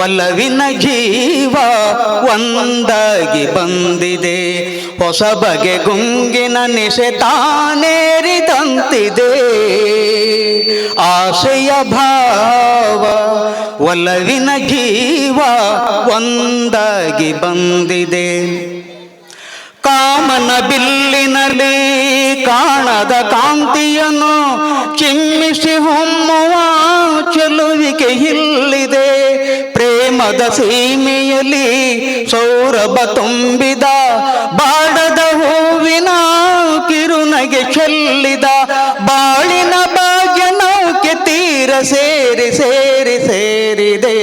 ಒಲವಿನ ಜೀವ ಒಂದಾಗಿ ಬಂದಿದೆ. ಹೊಸ ಬಗೆ ಗುಂಗಿನ ನಿಶೆ ತಾನೇರಿದಂತಿದೆ. ಆಸೆಯ ಭಾವ ಒಲವಿನ ಜೀವ ಒಂದಾಗಿ ಬಂದಿದೆ. ಕಾಮನ ಬಿಲ್ಲಿನಲ್ಲಿ ಕಾಣದ ಕಾಂತಿಯನ್ನು ಚಿಮ್ಮಿಸಿ ಹೊಮ್ಮುವ ಚೆಲುವಿಕೆ ಇಲ್ಲಿದೆ. ಪ್ರೇಮದ ಸೀಮೆಯಲ್ಲಿ ಸೌರಭ ತುಂಬಿದ ಬಾಡದ ಹೂವಿನ ಕಿರುನಗೆ ಚೆಲ್ಲಿದ ಬಾಳಿನ ಭಾಗ್ಯ ನೌಕೆ ತೀರ ಸೇರಿ ಸೇರಿ ಸೇರಿದೆ.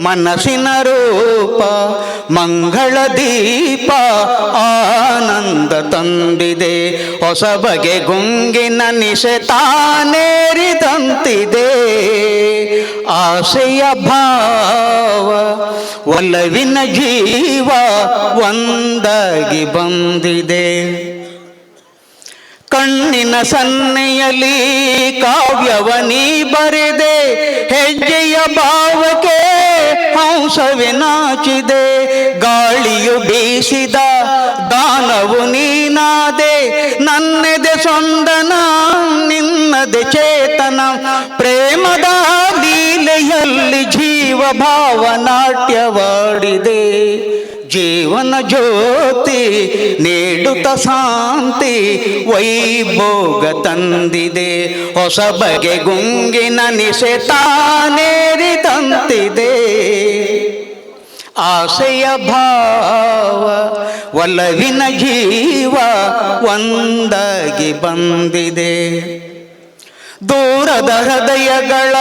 ಮನಸ್ಸಿನ ರೂಪ ಮಂಗಳ ದೀಪ ಆನಂದ ತಂದಿದೆ. ಹೊಸ ಬಗೆ ಗುಂಗಿನ ನಿಶೆ ತಾನೇರಿದಂತಿದೆ. ಆಸೆಯ ಭಾವ ಒಲವಿನ ಜೀವ ಒಂದಾಗಿ ಬಂದಿದೆ. ಕಣ್ಣಿನ ಸನ್ನೆಯಲ್ಲಿ ಕಾವ್ಯವನಿ ಬರೆದೆ. ಹೆಜ್ಜೆಯ ಭಾವಕ್ಕೆ ಹಂಸವೇ ನಾಚಿದೆ. ಗಾಳಿಯು ಬೀಸಿದ ದಾನವು ನೀನಾದೆ. ನನ್ನೆದೆ ಸೊಂದನ ನಿನ್ನದೆ ಚೇತನ. ಪ್ರೇಮದ ಲೀಲೆಯಲ್ಲಿ ಜೀವ ಭಾವ ನಾಟ್ಯವಾಡಿದೆ. ಜೀವನ ಜ್ಯೋತಿ ನೀಡುತ್ತ ಶಾಂತಿ ವೈಭೋಗ ತಂದಿದೆ. ಹೊಸ ಬಗೆ ಗುಂಗಿನ ನಿಶೆ ತಾನೇರಿದಂತಿದೆ. ಆಸೆಯ ಭಾವ ಒಲವಿನ ಜೀವ ಒಂದಾಗಿ ಬಂದಿದೆ. ದೂರದ ಹೃದಯಗಳ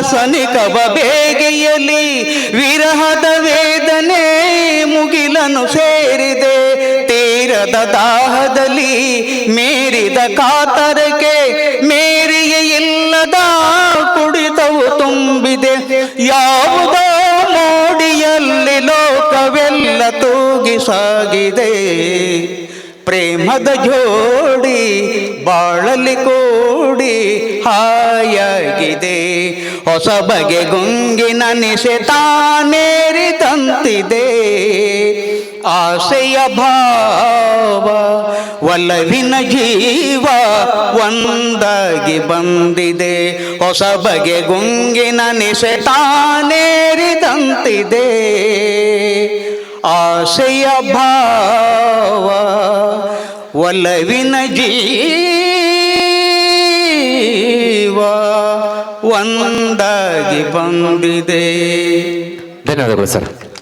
ಸನಿಕವ ಬೇಗೆಯಲ್ಲಿ ವಿರಹದ ವೇದನೆ ಮುಗಿಲನು ಸೇರಿದೆ. ತೀರದ ದಾಹದಲ್ಲಿ ಮೀರಿದ ಕಾತರಕ್ಕೆ ಮೇರಿಗೆ ಇಲ್ಲದ ಕುಡಿತವು ತುಂಬಿದೆ. ಯಾವುದೋ ಮೋಡಿಯಲ್ಲಿ ಲೋಕವೆಲ್ಲ ತೂಗಿ ಸಾಗಿದೆ. ಪ್ರೇಮದ ಜೋಡಿ ಬಾಳಲಿ ಕೂಡಿ ಹಾಯಾಗಿದೆ. ಹೊಸ ಬಗೆ ಗುಂಗಿನ ನಿಶೆ ತಾನೇರಿದಂತಿದೆ. ಆಸೆಯ ಭಾವ ಒಲವಿನ ಜೀವ ಒಂದಾಗಿ ಬಂದಿದೆ. ಹೊಸ ಬಗೆ ಗುಂಗಿನ ನಿಶೆ ತಾನೇರಿದಂತಿದೆ. ಆಸೆಯ ಭಾವ ಒಲವಿನ ಜೀವ ಒಂದಾಗಿ ಬಂದಿದೆ. ಧನ್ಯವಾದಗಳು ಸರ್.